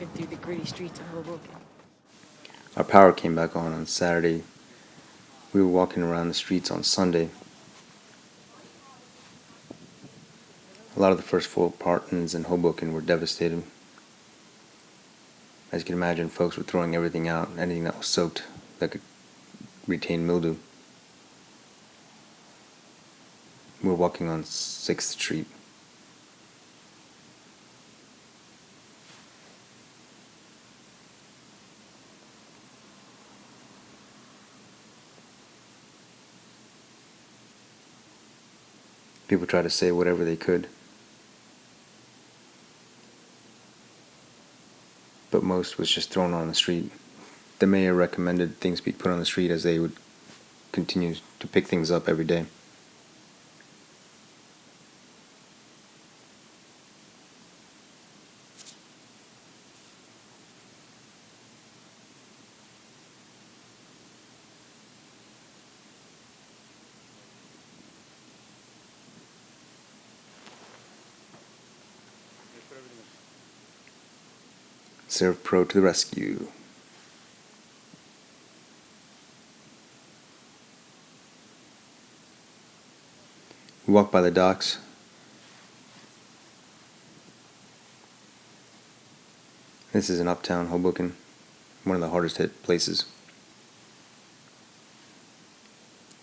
walking through the gritty streets of Hoboken. Our power came back on Saturday. We were walking around the streets on Sunday. A lot of the first floor apartments in Hoboken were devastated. As you can imagine, folks were throwing everything out, anything that was soaked that could retain mildew. We were walking on 6th Street. People tried to say whatever they could, but most was just thrown on the street. The mayor recommended things be put on the street as they would continue to pick things up every day. Serve Pro to the rescue. We walked by the docks. This is in uptown Hoboken, one of the hardest hit places.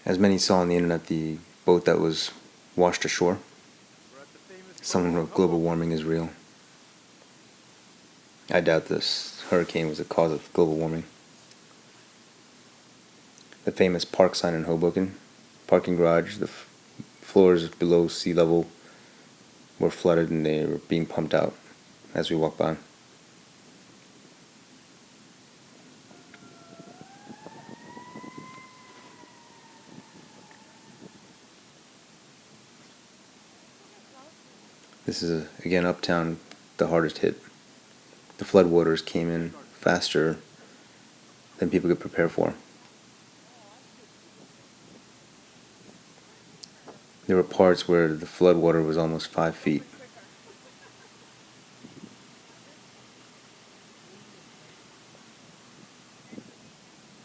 As many saw on the internet, the boat that was washed ashore. Someone wrote global warming is real. I doubt this hurricane was the cause of global warming. The famous park sign in Hoboken, parking garage, the floors below sea level were flooded and they were being pumped out as we walked by. This is, again, uptown, the hardest hit. The floodwaters came in faster than people could prepare for. There were parts where the floodwater was almost 5 feet.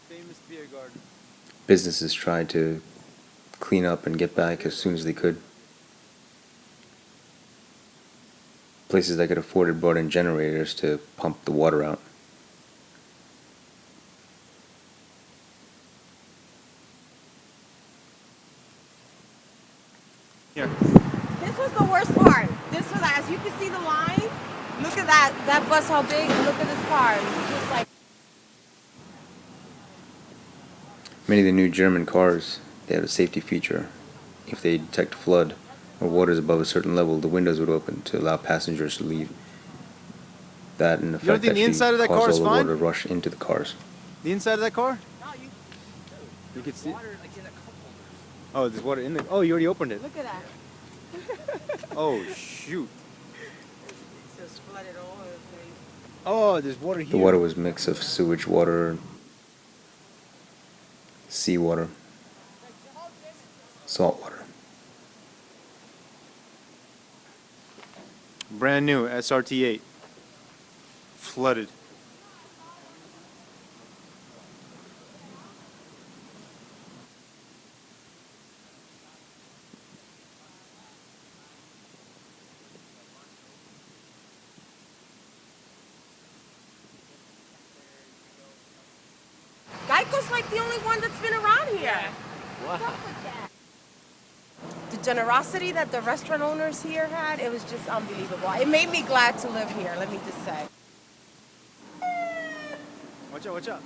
Famous beer garden. Businesses tried to clean up and get back as soon as they could. Places that could afford it brought in generators to pump the water out. Here. This was the worst part. This was, as you can see the lines, look at that bus, how big, and look at this car. It's just like... Many of the new German cars, they had a safety feature. If they detect flood or water is above a certain level, the windows would open to allow passengers to leave. That, in effect, think the actually inside of that car caused is all the fine? water to rush into the cars. The inside of that car? No, You can see. Oh, there's water in there. Oh, you already opened it. look at that. Oh, shoot. It's just flooded all over the place. Oh, there's water here. The water was a mix of sewage water, seawater, salt water. Brand new SRT8. Flooded. Geico's like the only one that's been around here. Wow. The generosity that the restaurant owners here had, it was just unbelievable. It made me glad to live here, let me just say. Watch out, watch out.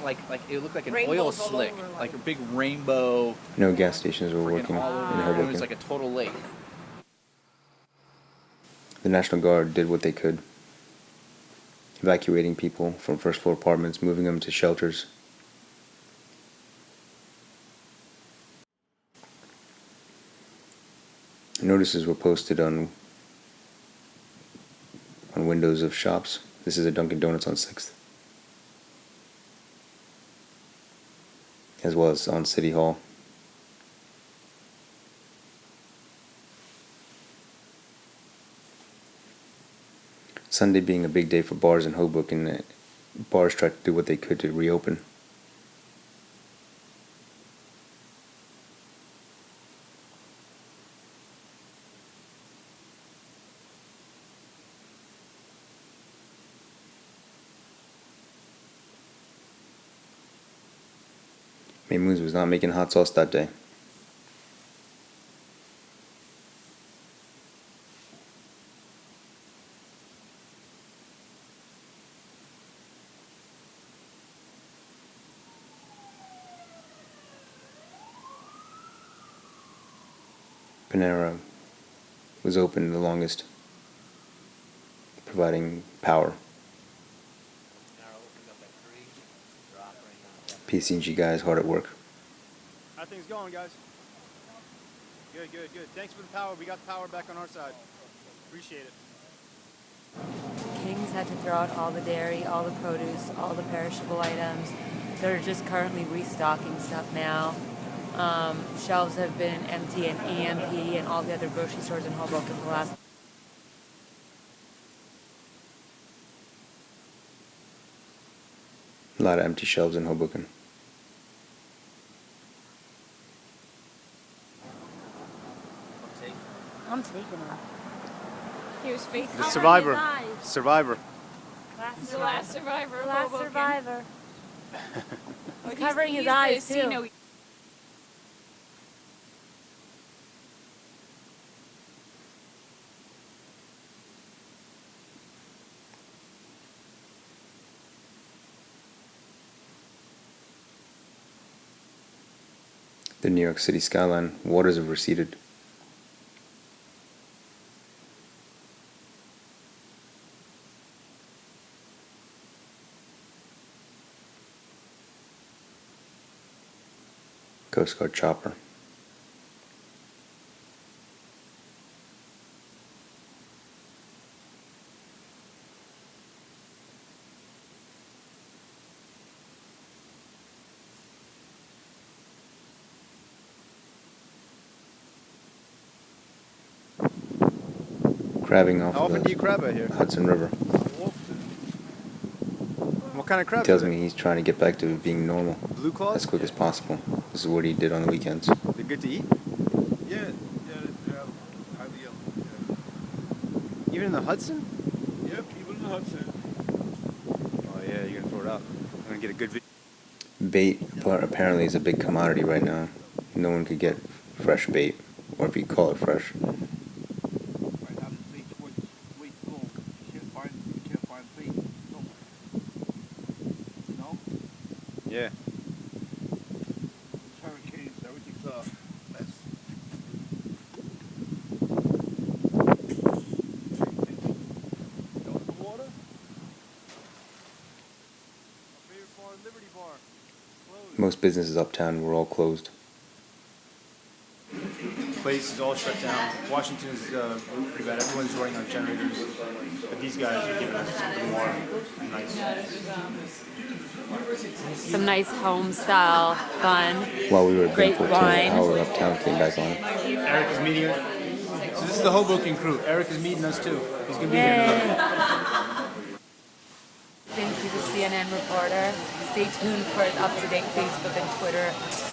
Like it looked like an Rainbows oil all slick, over, like a big rainbow. No gas stations were working Freaking all in over. It Hoboken. was like a total lake. The National Guard did what they could, evacuating people from first floor apartments, moving them to shelters. Notices were posted on windows of shops. This is a Dunkin' Donuts on 6th. As well as on City Hall. Sunday being a big day for bars in Hoboken, bars tried to do what they could to reopen. May Moons was not making hot sauce that day. Panera was open the longest, providing power. PC&G guys hard at work. How things going, guys? Good, good, good. Thanks for the power. We got the power back on our side. Appreciate it. Kings had to throw out all the dairy, all the produce, all the perishable items. They're just currently restocking stuff now. Shelves have been empty in EMP and all the other grocery stores in Hoboken for the last. A lot of empty shelves in Hoboken. I'm taking it. He was face The survivor. Survivor. The last survivor. The last Hoboken. survivor. Oh, He's covering his the eyes, too. Sino- The New York City skyline, waters have receded. Coast Guard chopper. Crabbing off How often of do you the crab out here? Hudson River. What kind of crab? Tells me he's trying to get back to being normal Blue claws? as quick as possible. This is what he did on the weekends. They're good to eat? Yeah, they're ideal. Even in the Hudson? Yeah. Yep, even in the Hudson. Oh yeah, you're gonna throw it out. I'm gonna get a good video. Bait apparently is a big commodity right now. No one could get fresh bait, or if you call it fresh. Right now, this beach way full. You can't find bait somewhere. No? Yeah. Hurricanes, everything's a mess. Down the water? My favorite bar, Liberty Bar. Closed. Most businesses uptown were all closed. Place is all shut down. Washington is pretty bad. Everyone's running on generators. But these guys are giving us something more nice. Some nice home style fun. While we were at Great Greenfield, wine. our uptown came back on. Eric is meeting us. So this is the Hoboken crew. Eric is meeting us too. He's gonna be here in a little bit. Thanks to the CNN reporter. Stay tuned for his up-to-date Facebook and Twitter